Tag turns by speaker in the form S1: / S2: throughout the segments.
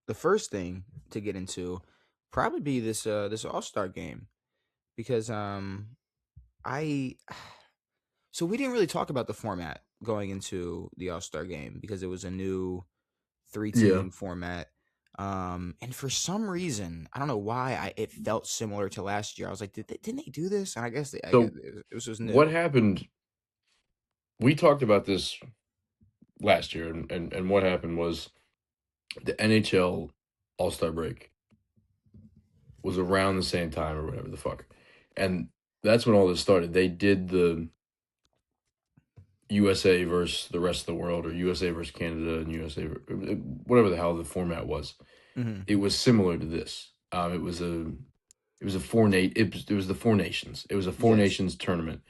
S1: the first thing to get into probably be this All-Star game because I so we didn't really talk about the format going into the All-Star game because it was a new
S2: Yeah.
S1: three-team format. And for some reason, I don't know why it felt similar to last year. I was like, didn't they do this? And I guess
S2: So
S1: it was just
S2: what
S1: new.
S2: happened? We talked about this last year, and what happened was the NHL All Star break was around the same time or whatever the fuck, and that's when all this started. They did the USA versus the rest of the world, or USA versus Canada and USA, whatever the hell the format was.
S1: Hmm.
S2: It was similar to this. It was a it was the four nations. It was a four
S1: Yes.
S2: nations tournament.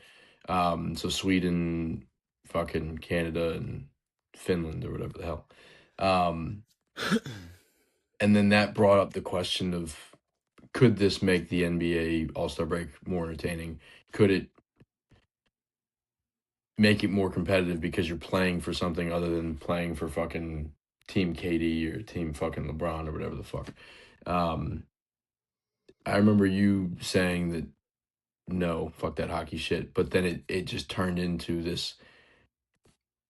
S2: So Sweden, fucking Canada, and Finland or whatever the hell. Um, and then that brought up the question of could this make the NBA All Star break more entertaining? Could it make it more competitive because you're playing for something other than playing for fucking Team KD or Team fucking LeBron or whatever the fuck? Um, I remember you saying that no, fuck that hockey shit, but then it just turned into this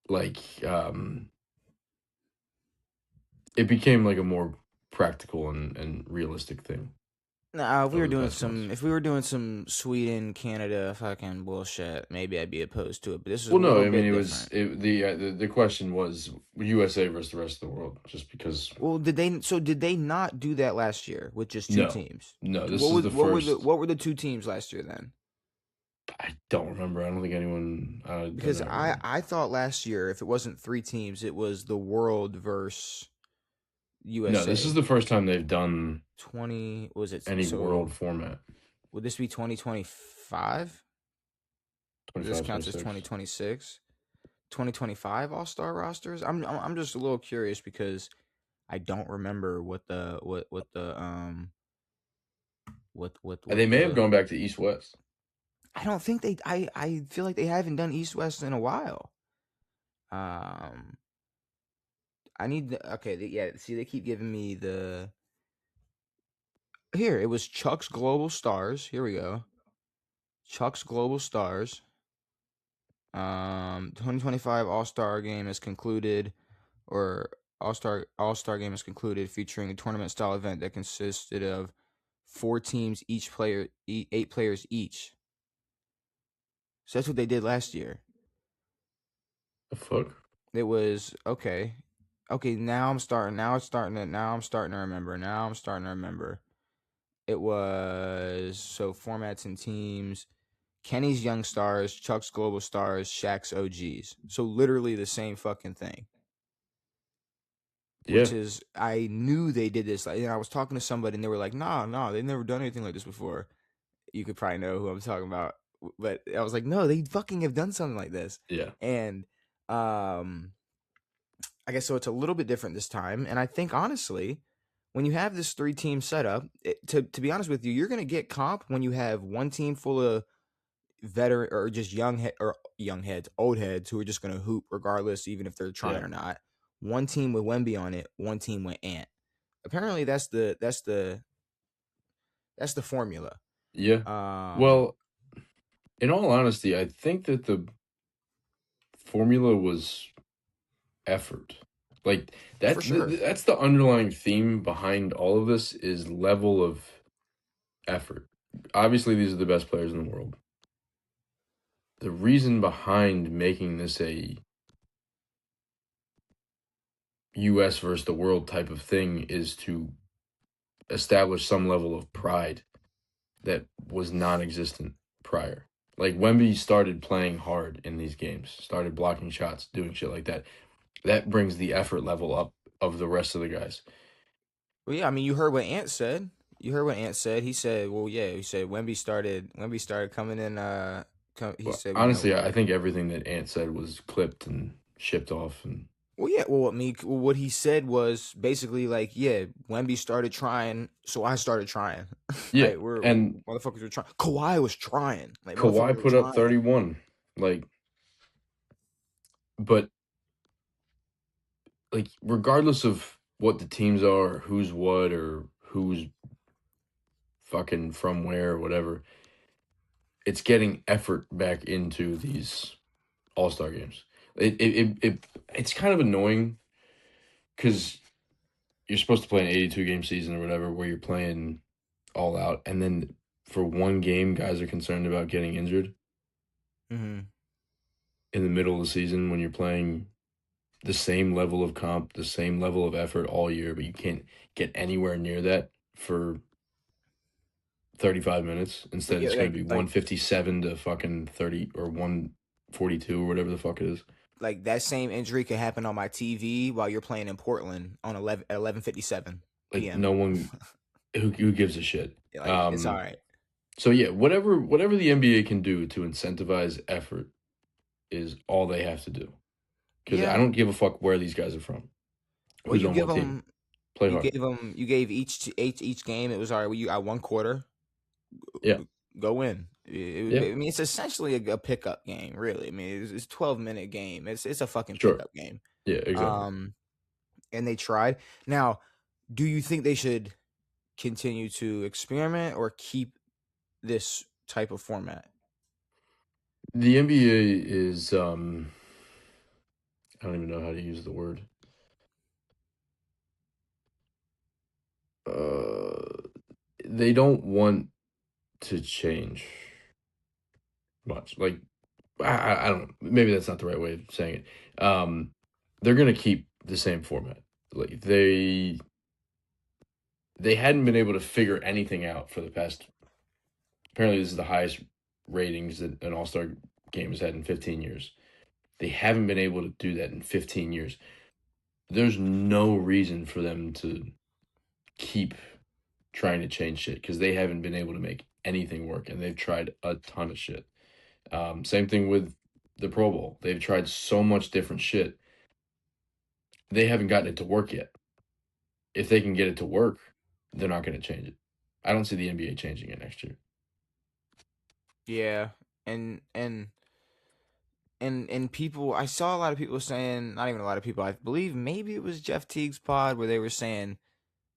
S2: like it became like a more practical and realistic thing
S1: Nah,
S2: over the past months.
S1: if we were doing some Sweden, Canada fucking bullshit, maybe I'd be opposed to it. But this is a
S2: Well, no,
S1: little
S2: I mean
S1: bit
S2: it was
S1: different.
S2: the question was USA versus the rest of the world, just because.
S1: Well, did they not do that last year with just two
S2: No,
S1: teams?
S2: no, this is the first.
S1: What were the two teams last year then?
S2: I don't remember. I don't think anyone. I don't
S1: Because
S2: remember.
S1: I thought last year if it wasn't three teams, it was the world versus
S2: No, this is
S1: USA.
S2: the first time they've done
S1: 20 was it
S2: any
S1: so
S2: world format.
S1: would this be 2025? This
S2: 25,
S1: counts as
S2: 26.
S1: 2026. 2025 All-Star rosters? I'm just a little curious because I don't remember what the
S2: They
S1: what
S2: may have
S1: the
S2: gone back to East West.
S1: I don't think they I feel like they haven't done East West in a while. Um I need the okay, yeah, see they keep giving me the here, it was Chuck's Global Stars. Here we go. Chuck's Global Stars. 2025 All-Star game is concluded or All-Star game is concluded featuring a tournament style event that consisted of four teams each player 8 players each. So that's what they did last year.
S2: The fuck?
S1: It was okay. Okay, now I'm starting to remember. Now I'm starting to remember. It was so formats and teams. Kenny's Young Stars, Chuck's Global Stars, Shaq's OGs. So literally the same fucking thing.
S2: Yeah.
S1: Which is I knew they did this. Like, I was talking to somebody and they were like, nah, they've never done anything like this before. You could probably know who I'm talking about. But I was like, no, they fucking have done something like this.
S2: Yeah.
S1: And I guess so it's a little bit different this time. And I think honestly, when you have this three-team setup, to be honest with you, you're gonna get comp when you have one team full of veteran or just young heads, old heads who are just gonna hoop regardless, even if they're trying
S2: Yeah.
S1: or not. One team with Wemby on it, one team with Ant. Apparently, that's the formula.
S2: Yeah.
S1: Um,
S2: Well, in all honesty, I think that the formula was effort. Like
S1: for sure.
S2: that's the underlying theme behind all of this is level of effort. Obviously, these are the best players in the world. The reason behind making this a US versus the world type of thing is to establish some level of pride that was non-existent prior. Like Wemby started playing hard in these games, started blocking shots, doing shit like that. That brings the effort level up of the rest of the guys.
S1: Well, yeah, I mean, you heard what Ant said. You heard what Ant said. He said, "Well, yeah." He said Wemby started coming in. He
S2: Well,
S1: said,
S2: honestly,
S1: when
S2: I think everything that Ant said was clipped and shipped off, and
S1: well, yeah. Well, what he said was basically like, yeah, Wemby started trying, so I started trying.
S2: yeah,
S1: Like we're
S2: and
S1: motherfuckers were trying. Kawhi was trying. Like motherfuckers
S2: Kawhi
S1: were
S2: put up
S1: trying.
S2: 31. Like, but like regardless of what the teams are, who's what, or who's fucking from where, or whatever. It's getting effort back into these all-star games. It's kind of annoying because you're supposed to play an 82 game season or whatever, where you're playing all out, and then for one game, guys are concerned about getting injured
S1: Mm-hmm.
S2: in the middle of the season when you're playing the same level of comp, the same level of effort all year, but you can't get anywhere near that for 35 minutes.
S1: Like
S2: Instead,
S1: yeah,
S2: it's going to be
S1: like
S2: 157 to fucking 30 or 142 or whatever the fuck it is.
S1: like that same injury could happen on my TV while you're playing in Portland on 11:57
S2: Like
S1: p.m.
S2: no one who gives a shit.
S1: Like it's all right.
S2: So yeah, whatever the NBA can do to incentivize effort is all they have to do. Because I
S1: Yeah.
S2: don't give a fuck where these guys are from,
S1: Well,
S2: who's on what team. Play hard.
S1: you gave each game. It was all right. Well, you got one quarter.
S2: Yeah,
S1: Go in.
S2: yeah,
S1: I mean, it's essentially a pickup game, really. I mean, it's 12-minute game. It's a fucking
S2: sure.
S1: pickup game.
S2: Yeah, exactly.
S1: Um, and they tried. Now, do you think they should continue to experiment or keep this type of format?
S2: The NBA is I don't even know how to use the word. Uh, they don't want to change much. Like I don't. Maybe that's not the right way of saying it. They're gonna keep the same format. Like they hadn't been able to figure anything out for the past. Apparently, this is the highest ratings that an All Star game has had in 15 years. They haven't been able to do that in 15 years. There's no reason for them to keep trying to change shit because they haven't been able to make anything work, and they've tried a ton of shit. Same thing with the Pro Bowl. They've tried so much different shit. They haven't gotten it to work yet. If they can get it to work, they're not going to change it. I don't see the NBA changing it next year.
S1: Yeah, and and and people, I saw a lot of people saying, not even a lot of people, I believe maybe it was Jeff Teague's pod where they were saying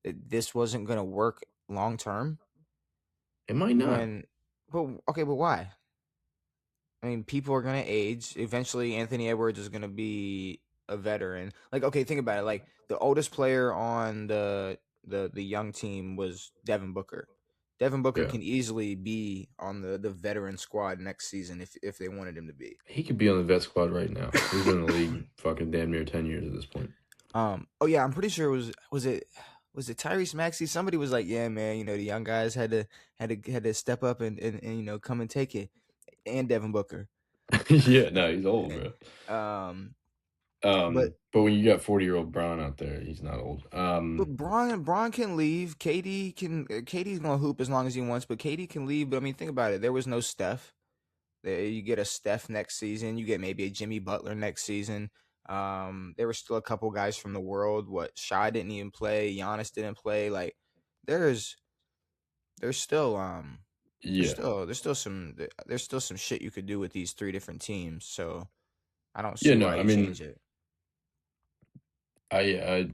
S1: that this wasn't going to work long term.
S2: It might not.
S1: When, but okay, but why? I mean, people are gonna age. Eventually, Anthony Edwards is gonna be a veteran. Like, okay, think about it. Like, the oldest player on the young team was Devin Booker. Devin Booker
S2: Yeah.
S1: can easily be on the veteran squad next season if they wanted him to be.
S2: He could be on the vet squad right now. He's been in the league fucking damn near 10 years at this point.
S1: Oh yeah, I'm pretty sure it was it Tyrese Maxey? Somebody was like, yeah, man, the young guys had to step up and come and take it. And Devin Booker.
S2: Yeah, no, he's old, bro.
S1: Um, but
S2: But when you got 40-year-old Braun out there, he's not old.
S1: But Braun can leave. KD's gonna hoop as long as he wants, but KD can leave. But I mean, think about it. There was no Steph. You get a Steph next season. You get maybe a Jimmy Butler next season. There were still a couple guys from the world. What Shy didn't even play. Giannis didn't play. Like there's there's still
S2: Yeah.
S1: there's still some shit you could do with these three different teams. So I don't
S2: Yeah,
S1: see
S2: no,
S1: why
S2: I
S1: you
S2: mean,
S1: change it.
S2: I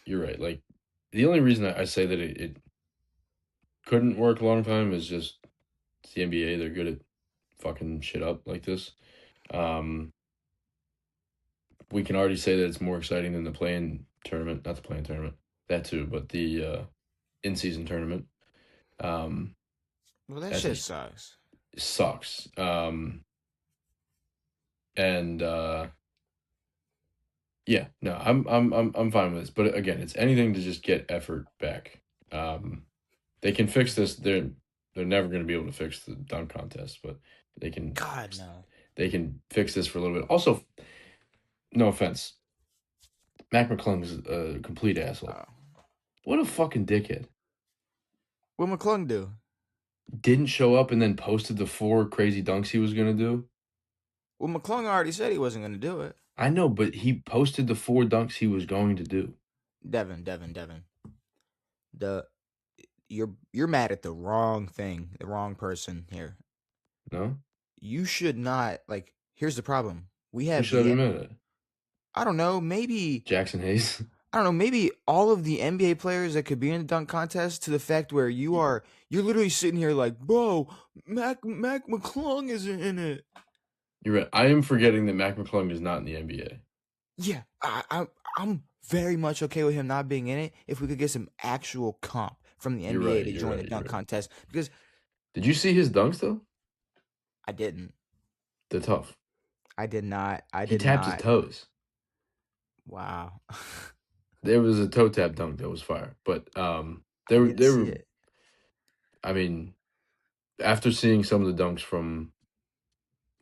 S2: you're right. Like the only reason I say that it couldn't work a long time is just it's the NBA. They're good at fucking shit up like this. Um, we can already say that it's more exciting than the playing tournament, not the playing tournament, that too, but the in-season tournament. Um,
S1: Well, that
S2: that's a
S1: shit sucks.
S2: sucks. And yeah, no, I'm fine with this. But again, it's anything to just get effort back. They can fix this. They're never going to be able to fix the dunk contest, but they can
S1: God no.
S2: they can fix this for a little bit. Also, no offense, Mac McClung is a complete asshole.
S1: Uh,
S2: What a fucking dickhead.
S1: what McClung do?
S2: Didn't show up and then posted the 4 crazy dunks he was going to do.
S1: Well, McClung already said he wasn't going to do it.
S2: I know, but he posted the 4 dunks he was going to do.
S1: Devin. The you're mad at the wrong thing, the wrong person here.
S2: No?
S1: You should not Here's the problem. We
S2: Who
S1: have
S2: should I be
S1: the
S2: mad at?
S1: I don't know, maybe
S2: Jackson Hayes?
S1: I don't know, maybe all of the NBA players that could be in the dunk contest to the fact where you're literally sitting here like, bro, Mac McClung isn't in it.
S2: You're right. I am forgetting that Mac McClung is not in the NBA.
S1: Yeah, I'm very much okay with him not being in it if we could get some actual comp from the
S2: You're
S1: NBA
S2: right.
S1: to
S2: You're
S1: join the
S2: right. You're
S1: dunk
S2: right.
S1: contest because
S2: Did you see his dunks though?
S1: I didn't.
S2: They're tough.
S1: I did not. I
S2: He
S1: did
S2: tapped his
S1: not.
S2: toes.
S1: Wow.
S2: There was a toe tap dunk that was fire, but
S1: I didn't
S2: there
S1: see
S2: were.
S1: it.
S2: I mean, after seeing some of the dunks from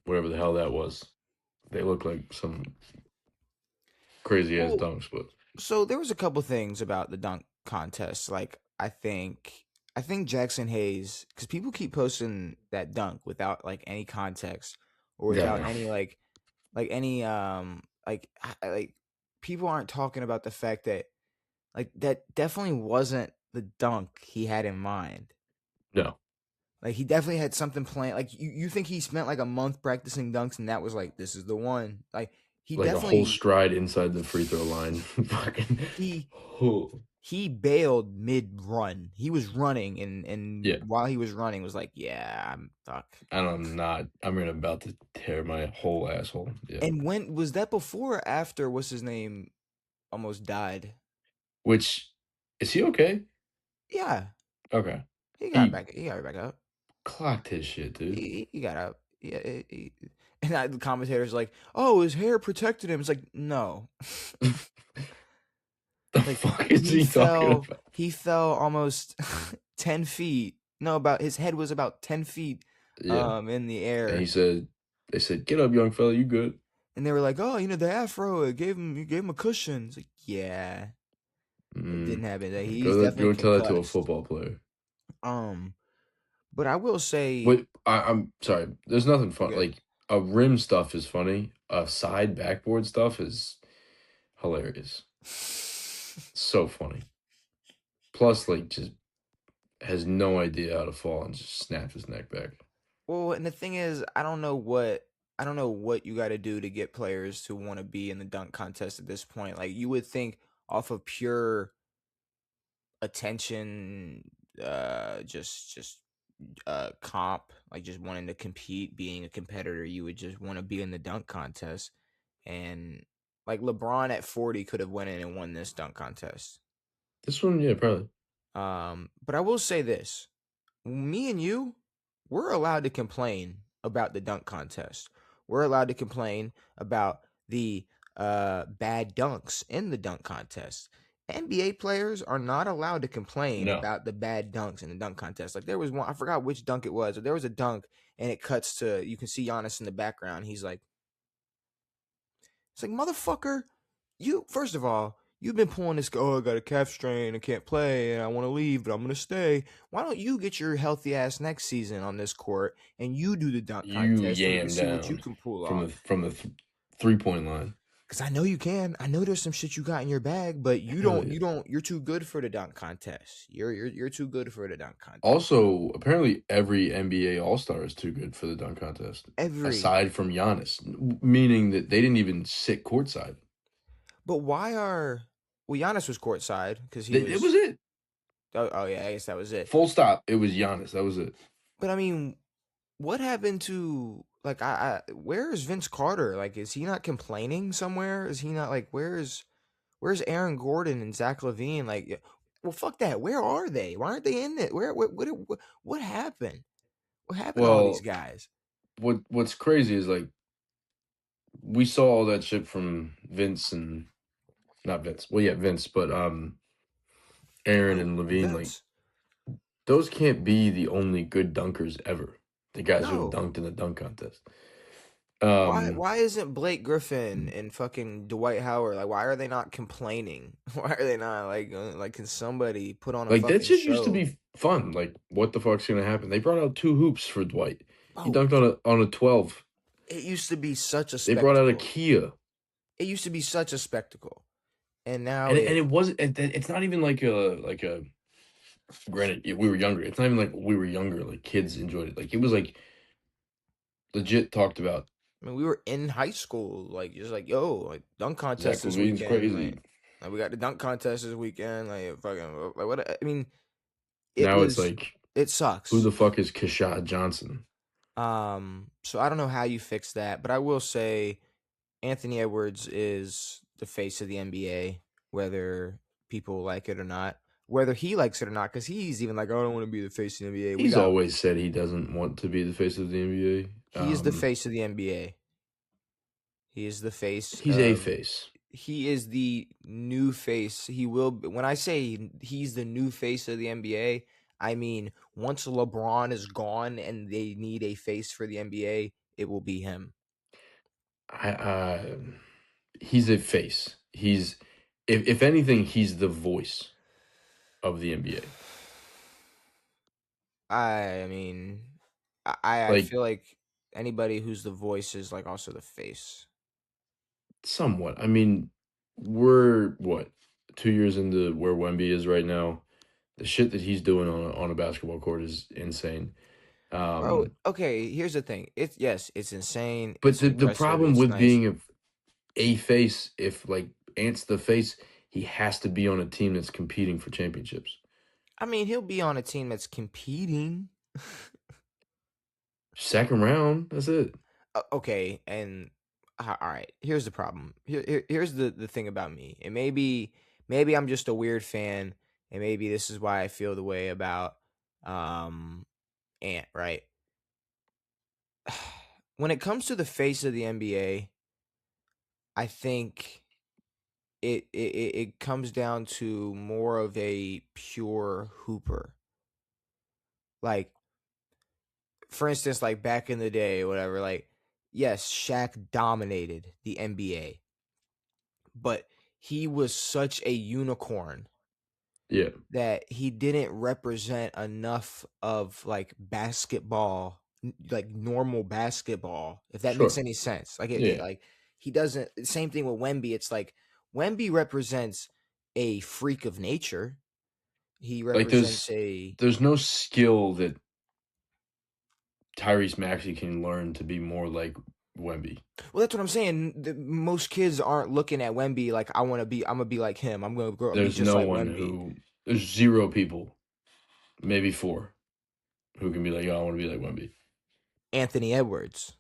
S2: whatever the hell that was, they look like some crazy ass
S1: Well,
S2: dunks. But
S1: so there was a couple things about the dunk contest. Like I think Jackson Hayes, because people keep posting that dunk without like any context or without
S2: yeah,
S1: any like any like people aren't talking about the fact that like that definitely wasn't the dunk he had in mind.
S2: no,
S1: Like he definitely had something planned. Like you think he spent like a month practicing dunks and that was like this is the one. Like he
S2: like a whole
S1: definitely
S2: stride inside the free throw line. Fucking,
S1: he
S2: oh.
S1: he bailed mid run. He was running and
S2: Yeah,
S1: while he was running was like, yeah, I'm fuck.
S2: and I'm not. I'm gonna about to tear my whole asshole. Yeah,
S1: And when was that before or after what's his name almost died?
S2: which is he okay?
S1: Yeah,
S2: Okay,
S1: he got right back up.
S2: clocked his shit, dude.
S1: He got up. Yeah, and the commentators like, oh, his hair protected him. It's like, no,
S2: The
S1: like
S2: fuck is he talking about?
S1: he fell almost 10 feet. No, about his head was about 10 feet,
S2: Yeah,
S1: in the
S2: and
S1: air.
S2: they said, get up, young fella, you good?
S1: And they were like, "Oh, the afro it gave him a cushion." It's like, yeah, it didn't
S2: Mm,
S1: happen. Like, he's definitely
S2: go tell that to a
S1: concussed.
S2: football player.
S1: Um, but I will say,
S2: Wait, I'm sorry. There's nothing fun.
S1: good.
S2: Like a rim stuff is funny. A side backboard stuff is hilarious. So funny. Plus, like, just has no idea how to fall and just snaps his neck back.
S1: Well, and the thing is, I don't know what you got to do to get players to want to be in the dunk contest at this point. Like, you would think off of pure attention, comp, like just wanting to compete, being a competitor, you would just want to be in the dunk contest. And like LeBron at 40 could have went in and won this dunk contest.
S2: This one, yeah, probably.
S1: But I will say this: me and you, we're allowed to complain about the dunk contest. We're allowed to complain about the bad dunks in the dunk contest. NBA players are not allowed to complain
S2: No.
S1: about the bad dunks in the dunk contest. Like there was one, I forgot which dunk it was, but there was a dunk and it cuts to you can see Giannis in the background. He's like, it's like motherfucker, you first of all, you've been pulling this. Oh, I got a calf strain. I can't play, and I want to leave, but I'm gonna stay. Why don't you get your healthy ass next season on this court and you do the dunk
S2: You
S1: contest, and we can
S2: yam
S1: see what you
S2: down
S1: can pull
S2: from
S1: off?
S2: 3 point line.
S1: Because I know you can. I know there's some shit you got in your bag, but you
S2: Hell
S1: don't.
S2: yeah.
S1: You don't. You're too good for the dunk contest. You're too good for the dunk contest.
S2: Also, apparently every NBA All-Star is too good for the dunk contest,
S1: Every.
S2: aside from Giannis, meaning that they didn't even sit courtside.
S1: But why are? Well, Giannis was courtside because he
S2: It was
S1: was.
S2: it.
S1: Oh yeah, I guess that was it.
S2: Full stop. It was Giannis. That was it.
S1: But I mean, what happened to like where is Vince Carter? Like is he not complaining somewhere? Is he not like where's Aaron Gordon and Zach Levine? Like well fuck that. Where are they? Why aren't they in it? Where what happened? What happened to all these
S2: Well,
S1: guys?
S2: what's crazy is like we saw all that shit from Vince and not Vince. Well, yeah, Vince, but Aaron
S1: Oh,
S2: and Levine. Like
S1: Vince.
S2: those can't be the only good dunkers ever. The guys who have
S1: No.
S2: dunked in the dunk contest.
S1: Why isn't Blake Griffin and fucking Dwight Howard like why are they not complaining? Why are they not like can somebody put on a
S2: Like that
S1: fucking
S2: shit used to
S1: show?
S2: be fun. Like what the fuck's gonna happen? They brought out 2 hoops for Dwight. He
S1: Oh,
S2: dunked on a 12.
S1: it used to be such a
S2: They brought out a
S1: spectacle.
S2: Kia.
S1: It used to be such a spectacle. And now
S2: And it wasn't. It's not even like a. Granted, we were younger. It's not even like we were younger. Like kids enjoyed it. Like it was like legit talked about.
S1: I mean, we were in high school, like just like yo, like dunk contest
S2: Zach
S1: this
S2: Levine's
S1: weekend,
S2: crazy.
S1: And we got the dunk contest this weekend. Like fucking like what? I mean, it
S2: Now it's
S1: was
S2: like,
S1: it
S2: who
S1: sucks.
S2: the fuck is Kashad Johnson?
S1: So I don't know how you fix that, but I will say Anthony Edwards is the face of the NBA, whether people like it or not. Whether he likes it or not, because he's even like, "Oh, I don't want to be the face of the NBA." We
S2: He's
S1: got
S2: always said he doesn't want to be the face of the NBA.
S1: he is the face of the NBA. He is the face
S2: He's a
S1: of.
S2: face.
S1: He is the new face. He will. When I say he's the new face of the NBA, I mean once LeBron is gone and they need a face for the NBA, it will be him.
S2: I he's a face. He's if anything, he's the voice of the NBA.
S1: I mean, I
S2: Like
S1: feel like anybody who's the voice is like also the face.
S2: somewhat. I mean, we're what 2 years into where Wemby is right now. The shit that he's doing on a basketball court is insane.
S1: Bro,
S2: Um,
S1: okay, here's the thing. It's yes, it's insane.
S2: but
S1: It's
S2: the
S1: impressive.
S2: problem
S1: It's
S2: with
S1: nice.
S2: being a face, if like Ant's the face, he has to be on a team that's competing for championships.
S1: I mean, he'll be on a team that's competing.
S2: Second round, that's it.
S1: Okay, and all right. Here's the problem. Here's the thing about me. And maybe I'm just a weird fan, and maybe this is why I feel the way about um Ant. Right. When it comes to the face of the NBA, I think it comes down to more of a pure hooper. Like, for instance, like back in the day or whatever, like, yes, Shaq dominated the NBA, but he was such a unicorn
S2: Yeah,
S1: that he didn't represent enough of like like normal basketball, if that makes
S2: sure.
S1: any sense. Like it
S2: Yeah.
S1: like he doesn't. Same thing with Wemby. It's like Wemby represents a freak of nature. He
S2: Like
S1: represents a
S2: there's no skill that Tyrese Maxey can learn to be more like Wemby.
S1: well. That's what I'm saying. Most kids aren't looking at Wemby like I want to be. I'm gonna be like him. I'm gonna grow up be
S2: There's
S1: just
S2: no
S1: like
S2: one
S1: Wemby.
S2: who there's zero people, maybe four, who can be like, "Oh, I want to be like Wemby."
S1: Anthony Edwards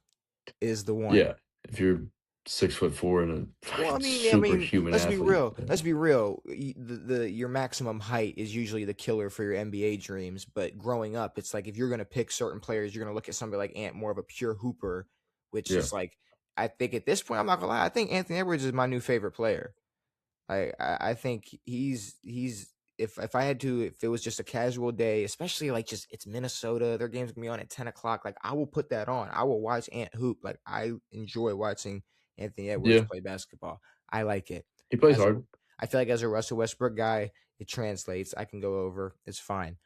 S1: is the one.
S2: Yeah, if you're 6'4" and a
S1: Well,
S2: fucking superhuman
S1: let's be
S2: athlete.
S1: real.
S2: Yeah.
S1: Let's be real. The your maximum height is usually the killer for your NBA dreams. But growing up, it's like if you're gonna pick certain players, you're gonna look at somebody like Ant, more of a pure hooper, which
S2: Yeah.
S1: is like I think at this point, I'm not gonna lie. I think Anthony Edwards is my new favorite player. I think he's if I had to, if it was just a casual day, especially like just it's Minnesota, their game's gonna be on at 10 o'clock. Like I will put that on. I will watch Ant hoop. Like I enjoy watching Anthony Edwards
S2: Yeah.
S1: play basketball. I like it.
S2: He plays
S1: As a
S2: hard.
S1: I feel like as a Russell Westbrook guy, it translates. I can go over. It's fine.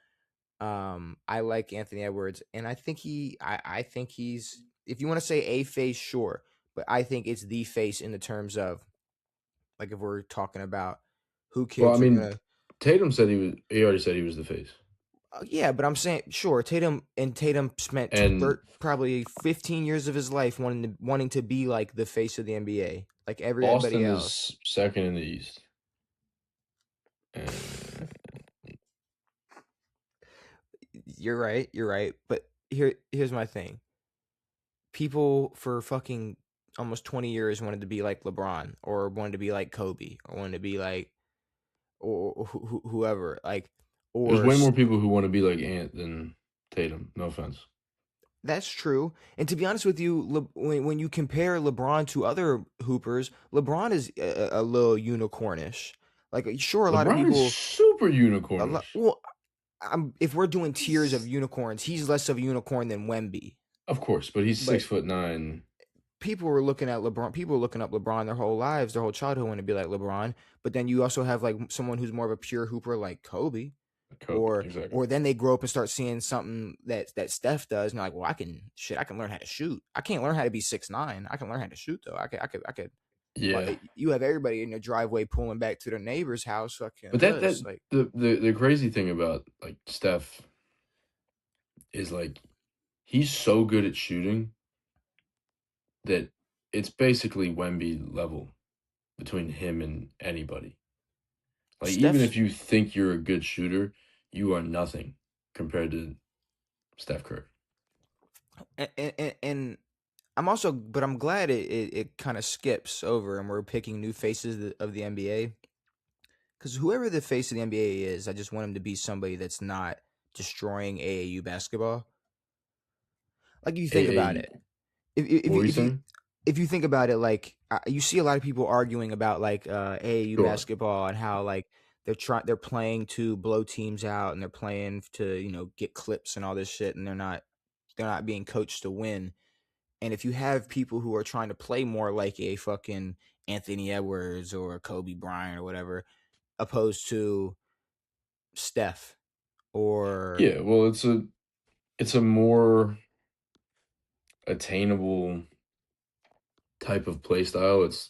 S1: I like Anthony Edwards, and I think he's if you want to say a face, sure, but I think it's the face in the terms of like if we're talking about who
S2: Well, I
S1: kids are
S2: mean,
S1: gonna.
S2: Tatum said he already said he was the face.
S1: Yeah, but I'm saying sure. Tatum spent
S2: And
S1: probably 15 years of his life wanting to be like the face of the NBA, like everybody
S2: Boston
S1: else.
S2: is second in the East. And
S1: You're right. You're right. But here's my thing. People for fucking almost 20 years wanted to be like LeBron or wanted to be like Kobe or wanted to be like or whoever like
S2: there's
S1: or
S2: way more people who want to be like Ant than Tatum. No offense.
S1: that's true. And to be honest with you, when you compare LeBron to other hoopers, LeBron is a little unicornish. Like, sure, a lot of
S2: LeBron is
S1: people,
S2: super unicornish.
S1: well, if we're doing tiers of unicorns, he's less of a unicorn than Wemby.
S2: Of course, but he's
S1: But
S2: 6'9".
S1: people were looking at LeBron. People were looking up LeBron their whole lives, their whole childhood, want to be like LeBron. But then you also have like someone who's more of a pure hooper, like Kobe.
S2: Kobe,
S1: or
S2: exactly.
S1: or then they grow up and start seeing something that Steph does, and they're like, well, I can learn how to shoot. I can't learn how to be 6'9". I can learn how to shoot though. I could.
S2: Yeah,
S1: You have everybody in your driveway pulling back to their neighbor's house fucking
S2: but that
S1: this
S2: that
S1: like
S2: the crazy thing about like Steph is like he's so good at shooting that it's basically Wemby level between him and anybody. Like even
S1: Steph's
S2: if you think you're a good shooter, you are nothing compared to Steph Curry.
S1: and I'm also, but I'm glad it kind of skips over and we're picking new faces of the NBA. Because whoever the face of the NBA is, I just want him to be somebody that's not destroying AAU basketball. Like if you think about
S2: AA,
S1: it, if if
S2: what were
S1: you
S2: you
S1: if you
S2: saying?
S1: if you think about it, like you see a lot of people arguing about like AAU
S2: Sure.
S1: basketball and how like they're playing to blow teams out and they're playing to get clips and all this shit and they're not being coached to win. And if you have people who are trying to play more like a fucking Anthony Edwards or Kobe Bryant or whatever, opposed to Steph or
S2: Yeah, well, it's a more attainable type of play style. It's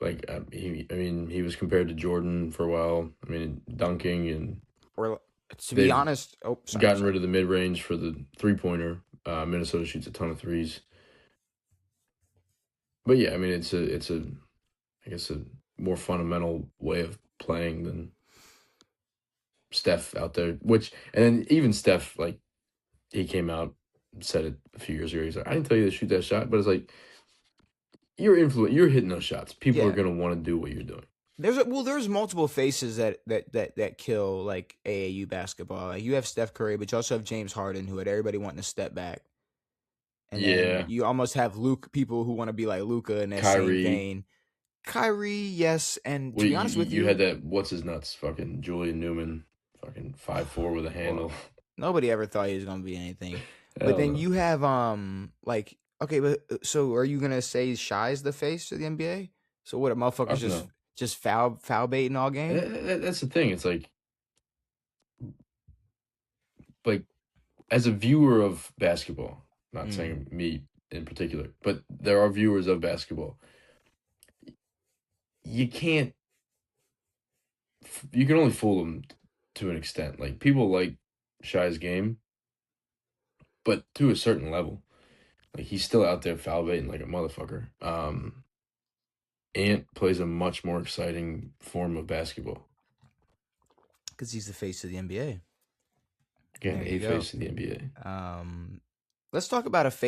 S2: like I mean, he was compared to Jordan for a while. I mean, dunking, and
S1: or to be
S2: they've
S1: honest, oh sorry,
S2: gotten rid
S1: sorry.
S2: of the mid range for the 3-pointer. Minnesota shoots a ton of threes, but yeah, I mean, it's a I guess a more fundamental way of playing than Steph out there. Which and then even Steph, like he came out and said it a few years ago. He's like, I didn't tell you to shoot that shot, but it's like you're hitting those shots. People are
S1: Yeah.
S2: gonna want to do what you're doing.
S1: There's multiple faces that kill like AAU basketball. Like you have Steph Curry, but you also have James Harden, who had everybody wanting to step back, and then
S2: Yeah,
S1: you almost have Luke people who want to be like Luca in that same
S2: Kyrie.
S1: vein. Kyrie, yes, and
S2: Well,
S1: to be honest with
S2: you had
S1: you,
S2: that what's his nuts fucking Julian Newman, fucking 5'4" with a
S1: well,
S2: handle.
S1: nobody ever thought he was gonna be anything. But
S2: Hell
S1: then
S2: no.
S1: you have like okay, but so are you gonna say Shy's the face of the NBA? So what, a motherfucker's
S2: Fuck no.
S1: just foul baiting all game?
S2: That's the thing. It's like as a viewer of basketball, not
S1: Mm.
S2: saying me in particular, but there are viewers of basketball. You can't. You can only fool them to an extent. Like people like Shy's game, but to a certain level. Like he's still out there foul baiting like a motherfucker. Ant plays a much more exciting form of basketball.
S1: Because he's the face of the NBA.
S2: Again,
S1: There
S2: a
S1: you go.
S2: face of the NBA.
S1: Um, let's talk about a face